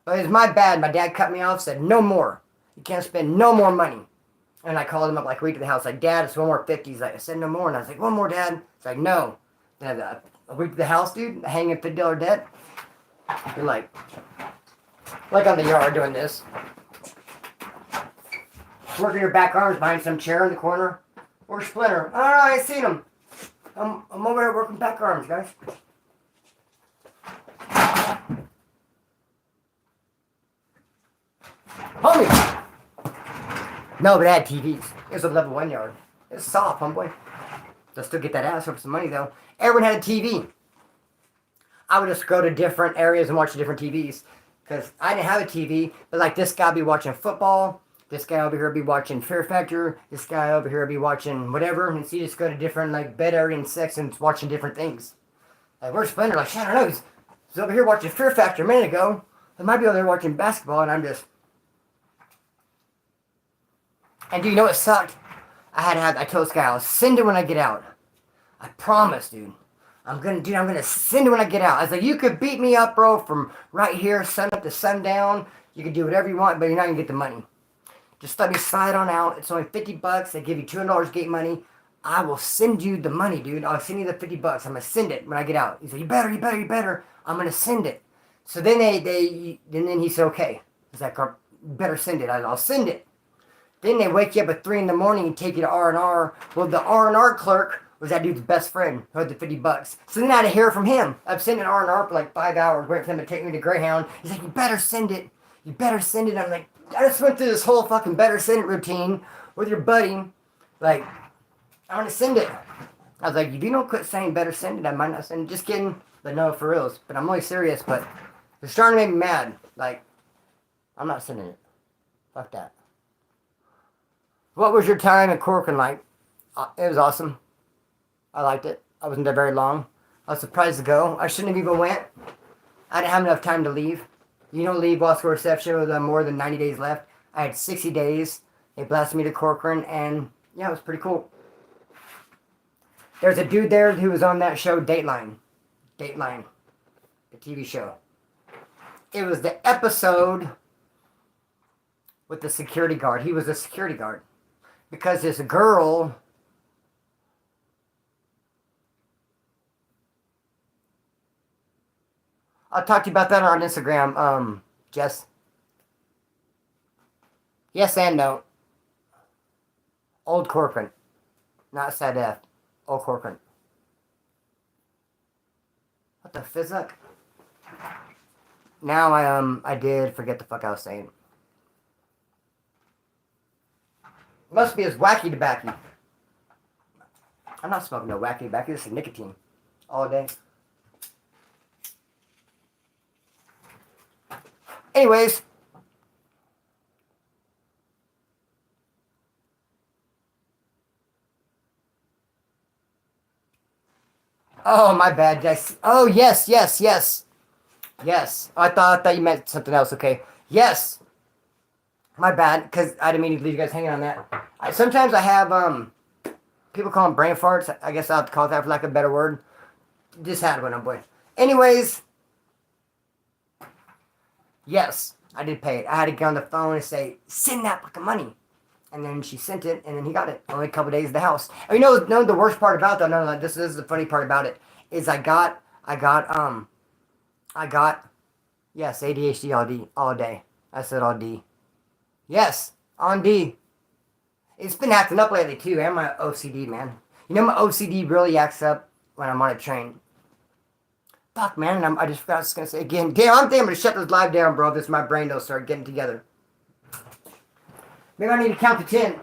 But it was my bad. My dad cut me off, said, no more. You can't spend no more money. And I called him up like a week to the house, like, Dad, it's one more 50. He's like, I said no more. And I was like, one more, Dad. It's like, no. Then a week to the house, dude, hanging $50 debt. You're like on the yard doing this. Working your back arms behind some chair in the corner. Or Splinter. Oh, I ain't seen him. I'm over here working back arms, guys. Homie! No, but I had TVs. It was a level 1 yard. It's soft, homeboy. They'll still get that ass for some money, though. Everyone had a TV. I would just go to different areas and watch the different TVs. Because I didn't have a TV, but like this guy would be watching football. This guy over here would be watching Fear Factor. This guy over here would be watching whatever. And so you just go to different like bed area and sections watching different things. Like, where's Splinter? Like, I don't know. He's over here watching Fear Factor a minute ago. I might be over there watching basketball, and I'm just... And do you know what sucked? I told this guy, I'll send it when I get out. I promise, dude. I'm gonna send it when I get out. I was like, you could beat me up, bro, from right here, sun up to sundown. You can do whatever you want, but you're not gonna get the money. Just let me slide on out. It's only $50. They give you $200 gate money. I will send you the money, dude. I'll send you the $50. I'm gonna send it when I get out. He said, you better. I'm gonna send it. So then then he said, okay. He's like, better send it. I'll send it. Then they wake you up at 3 in the morning and take you to R&R. Well, the R&R clerk was that dude's best friend who had the $50. So then I had to hear from him. I've sent an R&R for like 5 hours, waiting for him to take me to Greyhound. He's like, you better send it. I'm like, I just went through this whole fucking better send it routine with your buddy. Like, I want to send it. I was like, if you don't quit saying better send it, I might not send it. Just kidding. But no, for reals. But I'm only serious. But it's starting to make me mad. Like, I'm not sending it. Fuck that. What was your time in Corcoran like? It was awesome. I liked it. I wasn't there very long. I was surprised to go. I shouldn't have even went. I didn't have enough time to leave. You don't leave while school reception with more than 90 days left. I had 60 days. They blasted me to Corcoran, and yeah, it was pretty cool. There's a dude there who was on that show, Dateline. Dateline. The TV show. It was the episode with the security guard. He was a security guard. Because this girl... I'll talk to you about that on Instagram, Jess. Yes and no. Old Corcoran. Not sad F. Old Corcoran. What the physic? Now I did forget the fuck I was saying. Must be as wacky tobacco. I'm not smoking no wacky tobacco. This is nicotine. All day. Anyways. Oh, my bad. Oh, yes. Yes. I thought you meant something else. Okay. Yes. My bad, because I didn't mean to leave you guys hanging on that. Sometimes I have, people call them brain farts. I guess I'll have to call it that for lack of a better word. Just had one, oh boy. Anyways. Yes, I did pay it. I had to get on the phone and say, send that fucking money. And then she sent it, and then he got it. Only a couple days at the house. And the worst part about that, no, this is the funny part about it, is I got, yes, ADHD all day. I said all D. Yes, on D. It's been acting up lately, too, and my OCD, man. You know, my OCD really acts up when I'm on a train. Fuck, man, I just forgot I was going to say again. Damn, I'm thinking I'm going to shut this live down, bro. This my brain don't start getting together. Maybe I need to count to 10.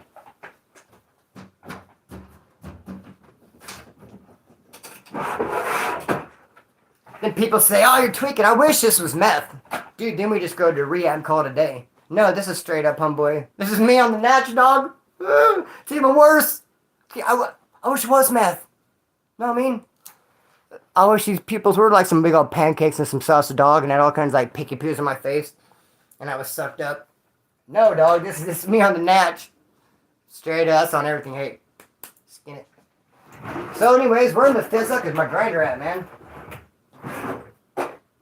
Then people say, oh, you're tweaking. I wish this was meth. Dude, then we just go to rehab and call it a day. No, this is straight up, homeboy. This is me on the natch, dog. It's even worse. I wish it was meth. Know what I mean? I wish these people's were like some big old pancakes and some sausage dog and had all kinds of like picky pews on my face. And I was sucked up. No, dog, this is me on the natch. Straight ass on everything. Hey, skin it. So anyways, we're in the fizzup. Is my grinder at, man?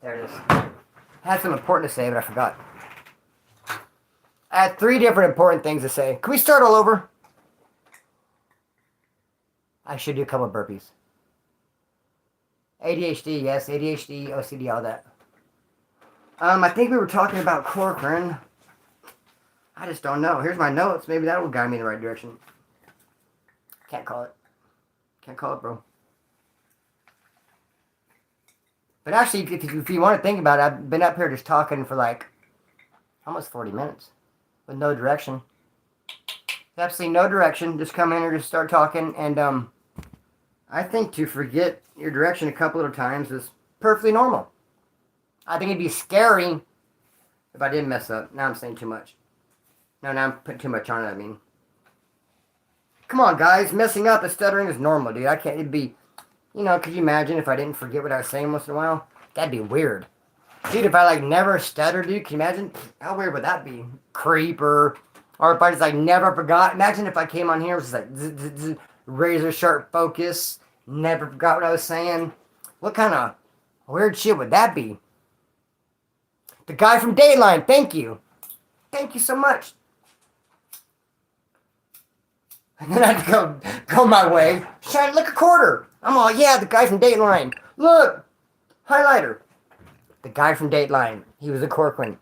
There it is. I had something important to say, but I forgot. I had 3 different important things to say. Can we start all over? I should do a couple of burpees. ADHD, yes. ADHD, OCD, all that. I think we were talking about Corcoran. I just don't know. Here's my notes. Maybe that will guide me in the right direction. Can't call it. Can't call it, bro. But actually, if you want to think about it, I've been up here just talking for like almost 40 minutes with no direction. Absolutely no direction. Just come in and just start talking. And I think to forget your direction a couple of times is perfectly normal. I think it'd be scary if I didn't mess up. Now I'm saying too much. No, now I'm putting too much on it, I mean. Come on, guys. Messing up and stuttering is normal, dude. I can't, it'd be, could you imagine if I didn't forget what I was saying once in a while? That'd be weird. Dude, if I, never stuttered, dude, can you imagine? How weird would that be? Creeper. Or if I just, never forgot. Imagine if I came on here, it was just razor sharp focus. Never forgot what I was saying. What kind of weird shit would that be? The guy from Dateline, thank you. Thank you so much. And then I'd go my way. Shine like a quarter. I'm all, yeah, the guy from Dateline. Look, highlighter. The guy from Dateline. He was a Corcoran.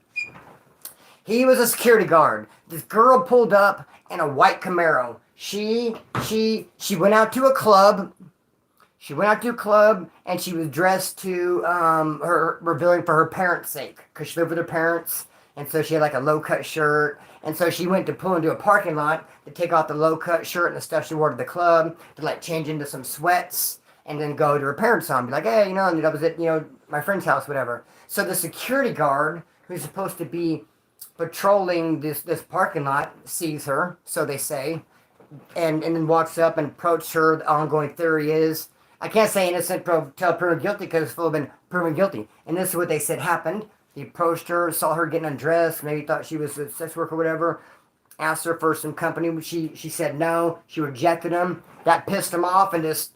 He was a security guard. This girl pulled up in a white Camaro. She went out to a club. She went out to a club and she was dressed to her revealing for her parents' sake, because she lived with her parents, and so she had like a low-cut shirt, and so she went to pull into a parking lot to take off the low-cut shirt and the stuff she wore to the club to change into some sweats and then go to her parents' home, be like, hey, and that was it, my friend's house, whatever. So the security guard, who's supposed to be patrolling this parking lot sees her, so they say, and then walks up and approaches her. The ongoing theory is, I can't say innocent till proven guilty because it's full of been proven guilty. And this is what they said happened. He approached her, saw her getting undressed, maybe thought she was a sex worker or whatever, asked her for some company. She said no. She rejected him. That pissed him off and just,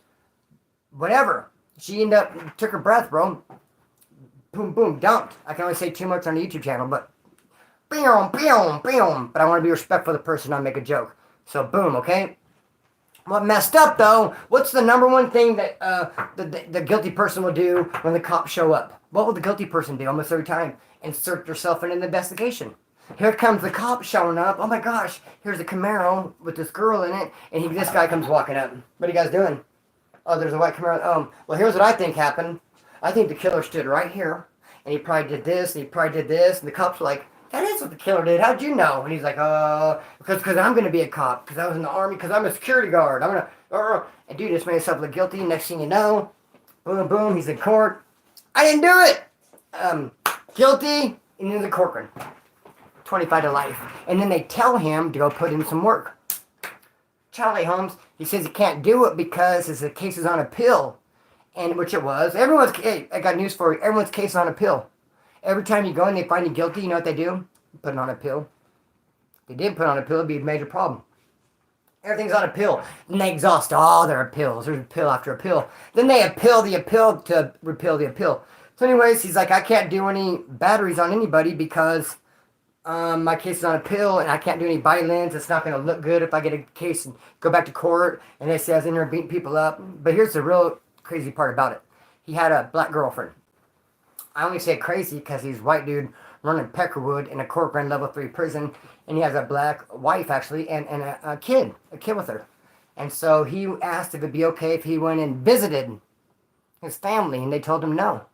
whatever. She ended up, took her breath, bro. Boom, boom, dumped. I can only say too much on the YouTube channel, but boom, boom, boom. But I want to be respectful of the person, not make a joke. So boom, okay? What messed up, though, what's the number one thing that the guilty person will do when the cops show up? What will the guilty person do almost every time? Insert yourself in an investigation. Here comes the cop showing up. Oh my gosh, here's a Camaro with this girl in it, and this guy comes walking up. What are you guys doing? Oh, there's a white Camaro. Well, here's what I think happened. I think the killer stood right here, and he probably did this, and he probably did this, and the cops were like, that is what the killer did. How'd you know? And he's like, because I'm going to be a cop, because I was in the army, because I'm a security guard. I'm going to, and dude just made himself look guilty. Next thing you know, boom, boom, he's in court. I didn't do it. Guilty, and in the Corcoran. 25 to life. And then they tell him to go put in some work. Charlie Holmes, he says he can't do it because the case is on appeal. And which it was. Hey, I got news for you. Everyone's case is on appeal. Every time you go and they find you guilty, you know what they do? Put it on appeal. If they didn't put it on appeal, it'd be a major problem. Everything's on appeal. And they exhaust all their appeals. There's appeal after appeal. Then they appeal the appeal to repeal the appeal. So anyways, he's like, I can't do any batteries on anybody because my case is on appeal and I can't do any violence. It's not going to look good if I get a case and go back to court and they say I was in there beating people up. But here's the real crazy part about it. He had a black girlfriend. I only say crazy because he's a white dude running Peckerwood in a Corcoran level 3 prison, and he has a black wife actually and a kid with her. And so he asked if it'd be okay if he went and visited his family, and they told him no.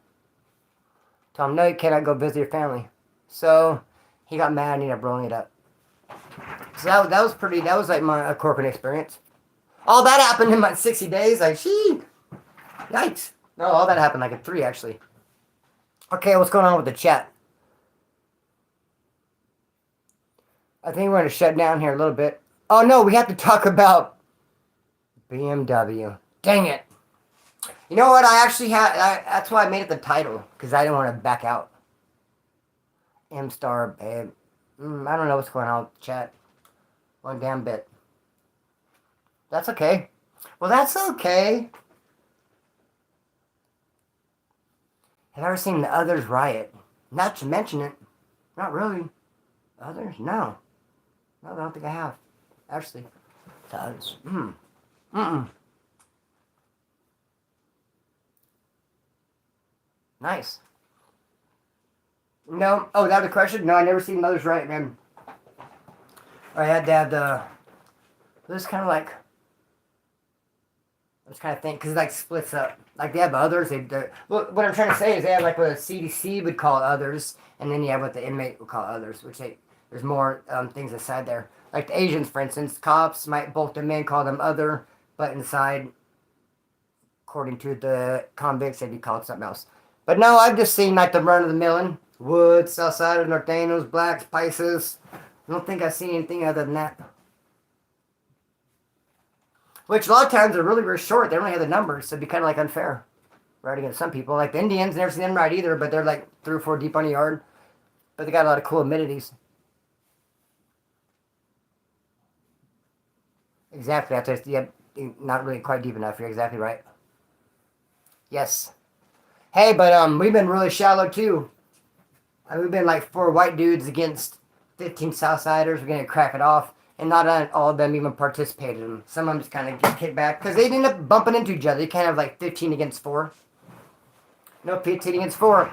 Told him no, you cannot go visit your family. So he got mad and ended up rolling it up. So that was like my Corcoran experience. All that happened in my 60 days. Like, yikes. No, all that happened like at 3 actually. Okay, what's going on with the chat? I think we're going to shut down here a little bit. Oh no, we have to talk about BMW. Dang it. You know what? I actually that's why I made it the title, because I didn't want to back out. M-Star, babe. I don't know what's going on with the chat. One damn bit. That's okay. Well, that's okay. Have I ever seen the Others riot? Not to mention it. Not really. Others? No. No, I don't think I have. Actually. The Others. Nice. No. Oh, that was a question? No, I never seen Others riot, man. I had to have the... This kind of like... This kind of thing, because it like splits up. Like they have others. Well, what I'm trying to say is they have like what a CDC would call others, and then you have what the inmate would call others, which there's more things inside there. Like the Asians, for instance, cops might bolt them in, call them other, but inside, according to the convicts, they'd be called something else. But no, I've just seen like the run of the milling. Woods, Southsiders, Norteños, Blacks, Spices. I don't think I've seen anything other than that. Which a lot of times are really, really short. They only have the numbers, so it'd be kind of like unfair. Right against some people. Like the Indians, never seen them ride either, but they're like 3 or 4 deep on the yard. But they got a lot of cool amenities. Exactly. That's not really quite deep enough. You're exactly right. Yes. Hey, but we've been really shallow too. We've been like 4 white dudes against 15 Southsiders. We're gonna crack it off. And not all of them even participated in them. Some of them just kind of get kicked back. Because they end up bumping into each other. You can't have like 15 against 4. No, 15 against 4.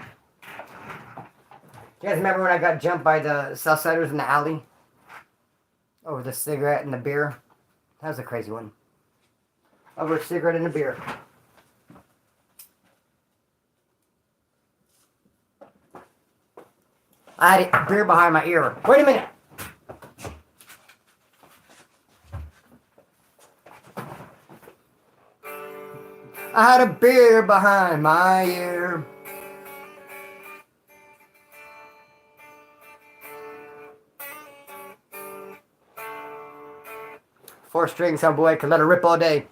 You guys remember when I got jumped by the Southsiders in the alley? Over the cigarette and the beer? That was a crazy one. Over a cigarette and a beer. I had a beer behind my ear. Wait a minute. I had a beer behind my ear. 4 strings, homeboy, can let her rip all day.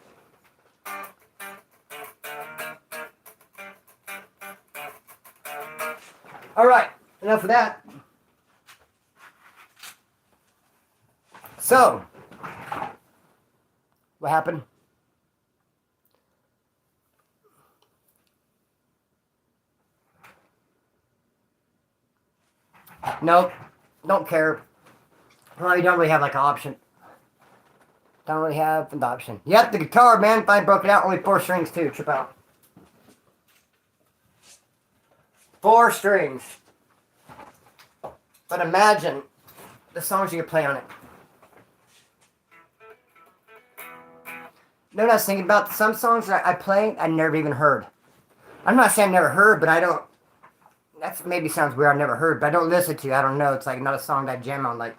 All right, enough of that. So, what happened? Nope, don't care. Well, you don't really have like an option. Don't really have an option. Yep, the guitar, man, if I broke it out, only 4 strings too. Trip out. 4 strings. But imagine the songs you could play on it. You know what I was thinking about? Some songs that I play, I never even heard. I'm not saying I never heard, but I don't. That maybe sounds weird. I've never heard, but I don't listen to. I don't know. It's like not a song that I jam on. Like.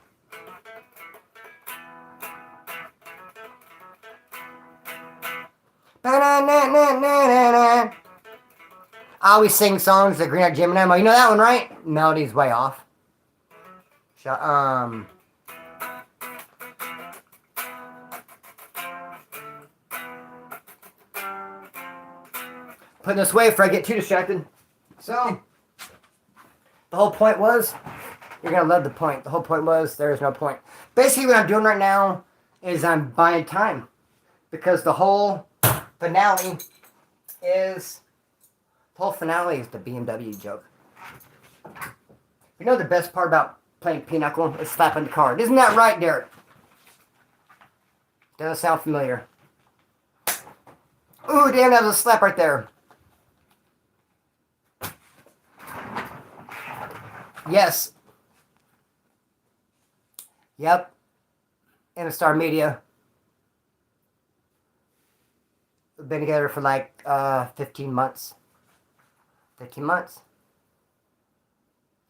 I always sing songs that Green Eyed Jim and Emma. You know that one, right? Melody's way off. Putting this away before I get too distracted. So, the whole point was, you're going to love the point. The whole point was, there is no point. Basically, what I'm doing right now is I'm buying time. Because the whole finale is the BMW joke. You know the best part about playing pinochle is slapping the card. Isn't that right, Derek? Doesn't sound familiar. Ooh, damn, that was a slap right there. Yes. Yep. Star Media. We've been together for like 15 months. 15 months.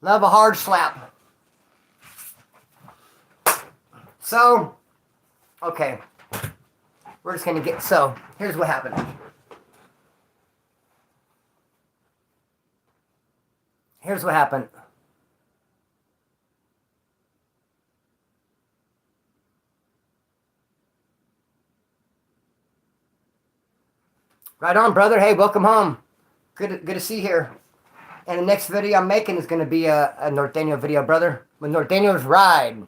Love a hard slap. So, okay. We're just going to get... So, here's what happened. Here's what happened. Right on, brother. Hey, welcome home. Good to see you here. And the next video I'm making is going to be a Norteño video, brother. With Norteño's Ride.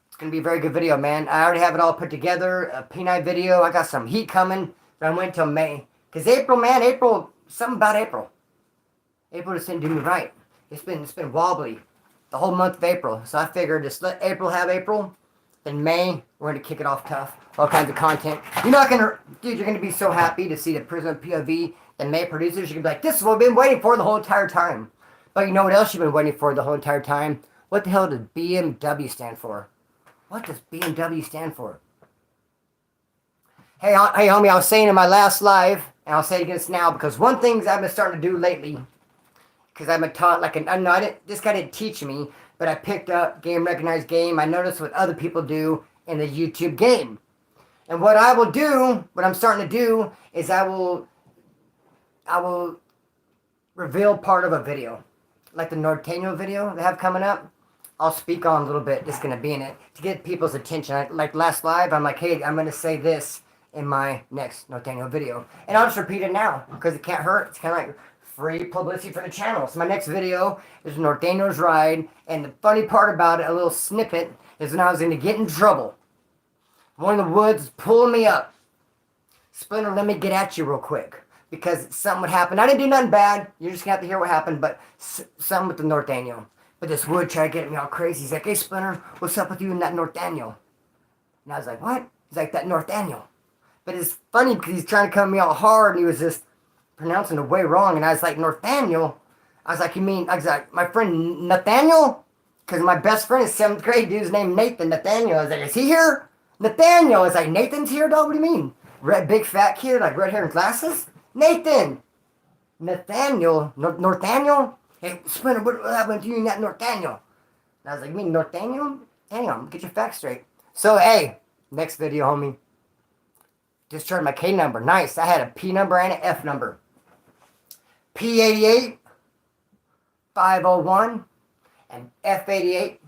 It's going to be a very good video, man. I already have it all put together. A P9 video. I got some heat coming. But I'm waiting till May. Because April, man, something about April. April just didn't do me right. It's been wobbly. The whole month of April. So I figured just let April have April. Then May, we're going to kick it off tough. All kinds of content. You're not going to... Dude, you're going to be so happy to see the Prism POV and May producers. You're going to be like, this is what we've been waiting for the whole entire time. But you know what else you've been waiting for the whole entire time? What the hell does BMW stand for? What does BMW stand for? Hey, homie, I was saying in my last live, and I'll say it again now, because one thing I've been starting to do lately, because I've been taught, like, this guy didn't teach me, but I picked up game recognized game. I noticed what other people do in the YouTube game. And what I will do, what I'm starting to do, is I will reveal part of a video. Like the Norteño video they have coming up. I'll speak on a little bit, just going to be in it, to get people's attention. Like last live, I'm like, hey, I'm going to say this in my next Norteño video. And I'll just repeat it now, because it can't hurt. It's kind of like free publicity for the channel. So my next video is Norteño's Ride. And the funny part about it, a little snippet, is when I was going to get in trouble. One of the woods pulling me up. Splinter, let me get at you real quick. Because something would happen. I didn't do nothing bad. You're just going to have to hear what happened. But something with the Norteño. But this wood tried to get me all crazy. He's like, hey, Splinter, what's up with you and that Norteño? And I was like, what? He's like, that Norteño. But it's funny because he's trying to come at me all hard. And he was just pronouncing it way wrong. And I was like, Norteño? I was like, I was like, my friend Nathaniel? Because my best friend is 7th grade. Dude's named Nathan. Nathaniel. I was like, is he here? Nathaniel is like, Nathan's here, dog? What do you mean? Red, big, fat kid, like red hair and glasses? Nathan! Nathaniel? Norteño? Hey, Splinter, what happened to you and that Norteño? And I was like, you mean Norteño? Hang on, get your facts straight. So, hey, next video, homie. Just tried my K number. Nice. I had a P number and an F number. P88, 501, and F88,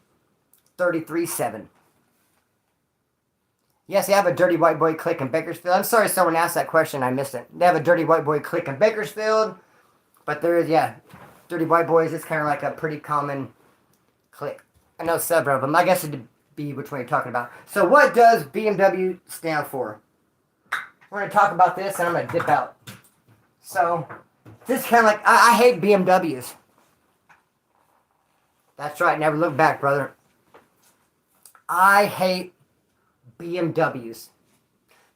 337. Yes, they have a dirty white boy clique in Bakersfield. I'm sorry someone asked that question. I missed it. They have a dirty white boy clique in Bakersfield. But there is, yeah, dirty white boys. It's kind of like a pretty common clique. I know several of them. I guess it'd be which one you're talking about. So what does BMW stand for? We're going to talk about this and I'm going to dip out. So this is kind of like, I hate BMWs. That's right. Never look back, brother. I hate BMWs.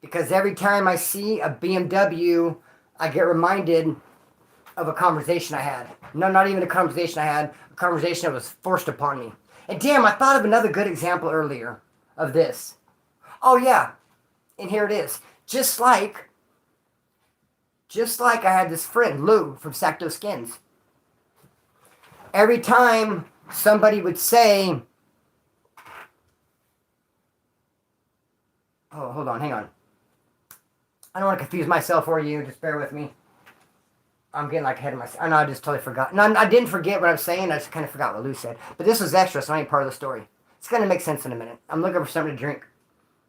Because every time I see a BMW, I get reminded of a conversation I had. No, not even a conversation I had. A conversation that was forced upon me. And damn, I thought of another good example earlier of this. Oh yeah. And here it is. Just like I had this friend, Lou, from Sacto Skins. Every time somebody would say, oh, hold on, hang on. I don't want to confuse myself or you, just bear with me. I'm getting like ahead of myself. I know, I just totally forgot. No, I didn't forget what I'm saying, I just kind of forgot what Lou said. But this was extra, so I ain't part of the story. It's going to make sense in a minute. I'm looking for something to drink.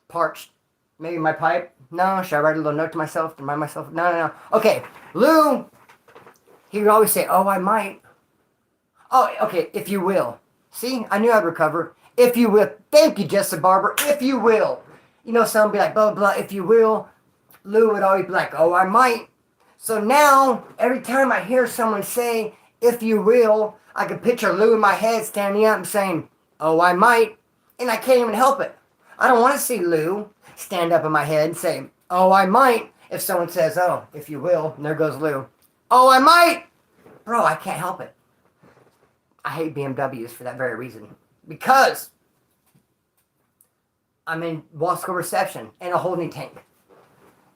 Parched. Maybe my pipe? No, should I write a little note to myself to remind myself? No. Okay, Lou, he would always say, oh, I might. Oh, okay, if you will. See, I knew I'd recover. If you will. Thank you, Jessica Barber. If you will. You know, someone would be like, blah, blah, if you will. Lou would always be like, oh, I might. So now, every time I hear someone say, if you will, I can picture Lou in my head standing up and saying, oh, I might. And I can't even help it. I don't want to see Lou stand up in my head and say, oh, I might. If someone says, oh, if you will, and there goes Lou. Oh, I might. Bro, I can't help it. I hate BMWs for that very reason. Because I'm in Wasco reception in a holding tank.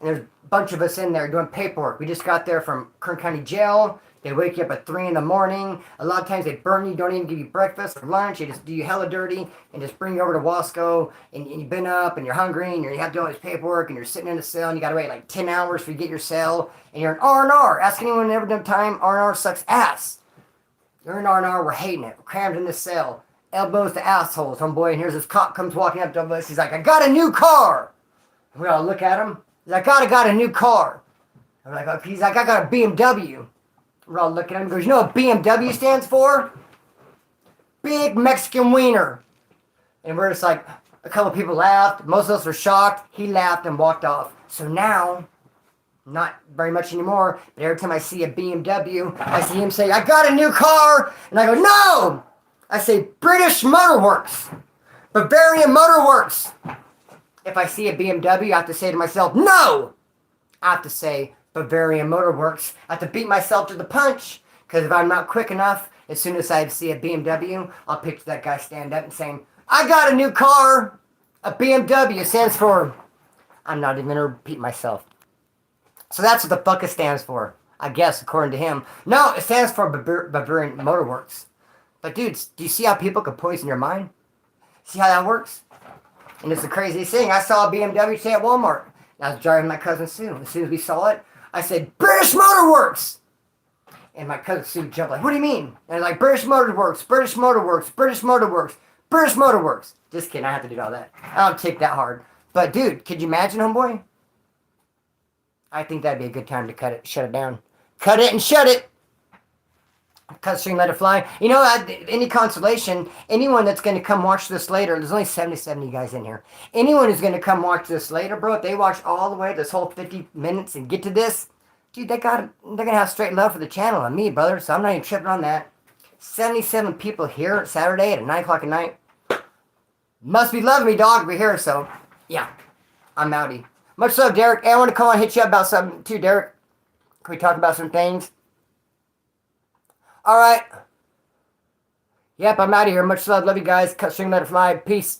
And there's a bunch of us in there doing paperwork. We just got there from Kern County Jail. They wake you up at 3 in the morning. A lot of times they burn you, don't even give you breakfast or lunch. They just do you hella dirty and just bring you over to Wasco. And you've been up and you're hungry and you have to do all this paperwork and you're sitting in a cell and you got to wait like 10 hours for you to get your cell. And you're in R&R. Ask anyone who ever done time. R&R sucks ass. You're in R&R. We're hating it. We're crammed in this cell. Elbows to assholes, homeboy. And here's this cop comes walking up to us. He's like, I got a new car. And we all look at him. He's like, I got a new car. I'm like, okay. He's like, I got a BMW. We're all looking at him. He goes, you know what BMW stands for? Big Mexican Wiener. And we're just like, a couple of people laughed. Most of us were shocked. He laughed and walked off. So now, not very much anymore, but every time I see a BMW, I see him say, I got a new car. And I go, no! I say, British Motor Works. Bavarian Motor Works. If I see a BMW, I have to say to myself, no! I have to say, Bavarian Motor Works. I have to beat myself to the punch, because if I'm not quick enough, as soon as I see a BMW, I'll picture that guy stand up and saying, I got a new car! A BMW stands for... I'm not even going to repeat myself. So that's what the fuck it stands for, I guess, according to him. No, it stands for Bavarian Motor Works. But dudes, do you see how people can poison your mind? See how that works? And it's the craziest thing. I saw a BMW say at Walmart. I was driving my cousin Sue. As soon as we saw it, I said, British Motor Works! And my cousin Sue jumped like, what do you mean? And I was like, British Motor Works, British Motor Works, British Motor Works, British Motor Works. Just kidding, I have to do all that. I don't take that hard. But dude, could you imagine, homeboy? I think that'd be a good time to cut it, shut it down. Cut it and shut it! Cut string, let it fly. You know, any consolation, anyone that's going to come watch this later, there's only 77 of you guys in here. Anyone who's going to come watch this later, bro, if they watch all the way this whole 50 minutes and get to this, dude, they're going to have straight love for the channel and me, brother, so I'm not even tripping on that. 77 people here Saturday at 9 o'clock at night. Must be loving me, dog, we're here, so, yeah, I'm outie. Much love, Derek. Hey, I want to call and hit you up about something, too, Derek. Can we talk about some things? All right. Yep, I'm out of here. Much love. Love you guys. Cut string, let it fly. Peace.